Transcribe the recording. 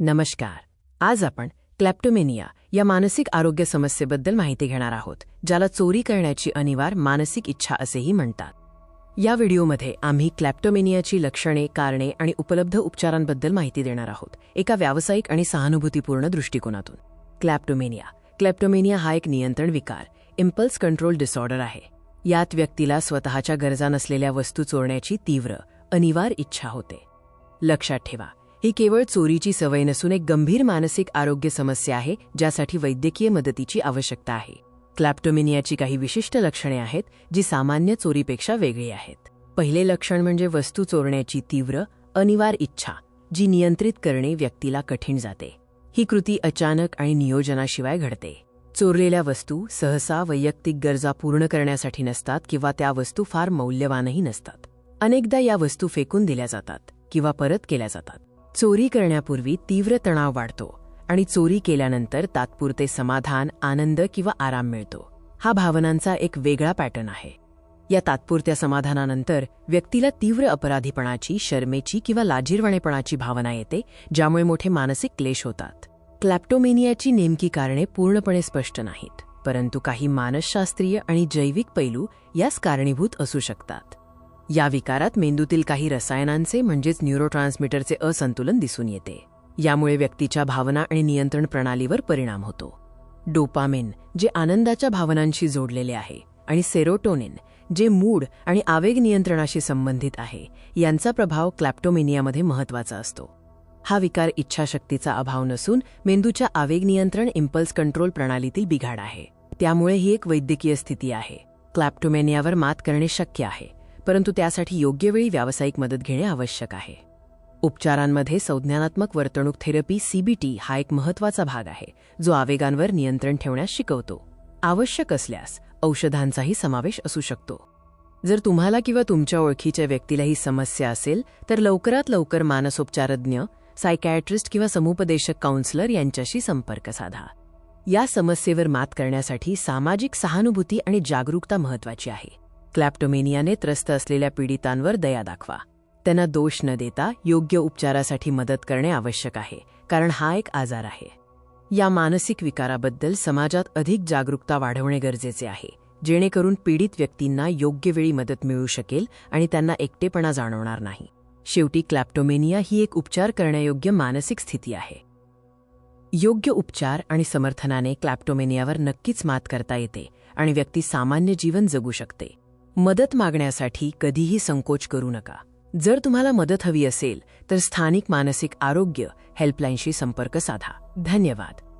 नमस्कार. आज आपण क्लॅप्टोमेनिया या मानसिक आरोग्य समस्येबद्दल माहिती घेणार आहोत, ज्याला चोरी करण्याची अनिवार्य मानसिक इच्छा असेही म्हणतात. या व्हिडिओमध्ये आम्ही क्लॅप्टोमेनियाची लक्षणे, कारणे आणि उपलब्ध उपचारांबद्दल माहिती देणार आहोत, एका व्यावसायिक आणि सहानुभूतीपूर्ण दृष्टिकोनातून. क्लॅप्टोमेनिया हा एक नियंत्रण विकार, इम्पल्स कंट्रोल डिसऑर्डर आहे. यात व्यक्तीला स्वतःच्या गरजा नसलेल्या वस्तू चोरण्याची तीव्र, अनिवार्य इच्छा होते. लक्षात ठेवा, ही केवळ चोरीची सवय नसून एक गंभीर मानसिक आरोग्य समस्या आहे, ज्यासाठी वैद्यकीय मदतीची आवश्यकता आहे. क्लॅप्टोमेनियाची काही विशिष्ट लक्षणे आहेत, जी सामान्य चोरीपेक्षा वेगळी आहेत. पहिले लक्षण म्हणजे वस्तू चोरण्याची तीव्र, अनिवार्य इच्छा, जी नियंत्रित करणे व्यक्तीला कठीण जाते. ही कृती अचानक आणि नियोजनाशिवाय घडते. चोरलेल्या वस्तू सहसा वैयक्तिक गरजा पूर्ण करण्यासाठी नसतात किंवा त्या वस्तू फार मौल्यवानही नसतात. अनेकदा या वस्तू फेकून दिल्या जातात किंवा परत केल्या जातात. चोरी करण्यापूर्वी तीव्र तणाव वाढतो आणि चोरी केल्यानंतर तात्पुरते समाधान, आनंद किंवा आराम मिळतो. हा भावनांचा एक वेगळा पॅटर्न आहे. या तात्पुरत्या समाधानानंतर व्यक्तीला तीव्र अपराधीपणाची, शरमेची किंवा लाजिरवाणेपणाची भावना येते, ज्यामुळे मोठे मानसिक क्लेश होतात. क्लॅप्टोमेनियाची नेमकी कारणे पूर्णपणे स्पष्ट नाहीत, परंतु काही मानसशास्त्रीय आणि जैविक पैलू यास कारणीभूत असू शकतात. या विकारात मेंदूतील काही रसायनांचे म्हणजेच न्यूरोट्रान्समीटरचे असंतुलन दिसून येते. यामुळे व्यक्तीच्या भावना आणि नियंत्रण प्रणालीवर परिणाम होतो. डोपामिन, जे आनंदाच्या भावनांशी जोडलेले आहे, आणि सेरोटोनिन, जे मूड आणि आवेग नियंत्रणाशी संबंधित आहे, यांचा प्रभाव क्लॅप्टोमेनियामध्ये महत्त्वाचा असतो. हा विकार इच्छाशक्तीचा अभाव नसून मेंदूच्या आवेग नियंत्रण, इम्पल्स कंट्रोल प्रणालीतील बिघाड आहे. त्यामुळे ही एक वैद्यकीय स्थिती आहे. क्लॅप्टोमेनियावर मात करणे शक्य आहे, परंतु त्यासाठी योग्य वेळी व्यावसायिक मदत घेणे आवश्यक आहे. उपचारांमध्ये संज्ञानात्मक वर्तणूक थेरपी CBT हा एक महत्त्वाचा भाग आहे, जो आवेगांवर नियंत्रण ठेवण्यास शिकवतो. आवश्यक असल्यास औषधांचाही समावेश असू शकतो. जर तुम्हाला किंवा तुमच्या ओळखीच्या व्यक्तीला ही समस्या असेल, तर लवकरात लवकर मानसोपचारज्ञ, सायकॅट्रिस्ट किंवा समुपदेशक काउन्सलर यांच्याशी संपर्क साधा. या समस्येवर मात करण्यासाठी सामाजिक सहानुभूती आणि जागरूकता महत्त्वाची आहे. क्लॅप्टोमेनियाने त्रस्त असलेल्या पीडितांवर दया दाखवा. त्यांना दोष न देता योग्य उपचारासाठी मदत करणे आवश्यक आहे, कारण हा एक आजार आहे. या मानसिक विकाराबद्दल समाजात अधिक जागरूकता वाढवणे गरजेचे आहे, जेणेकरून पीडित व्यक्तींना योग्य वेळी मदत मिळू शकेल आणि त्यांना एकटेपणा जाणवणार नाही. शेवटी क्लॅप्टोमेनिया ही एक उपचार करण्यायोग्य मानसिक स्थिती आहे. योग्य उपचार आणि समर्थनाने क्लॅप्टोमेनियावर नक्कीच मात करता येते आणि व्यक्ती सामान्य जीवन जगू शकते. मदत मागण्यासाठी कधीही संकोच करू नका. जर तुम्हाला मदत हवी असेल तर स्थानिक मानसिक आरोग्य हेल्पलाईनशी संपर्क साधा. धन्यवाद.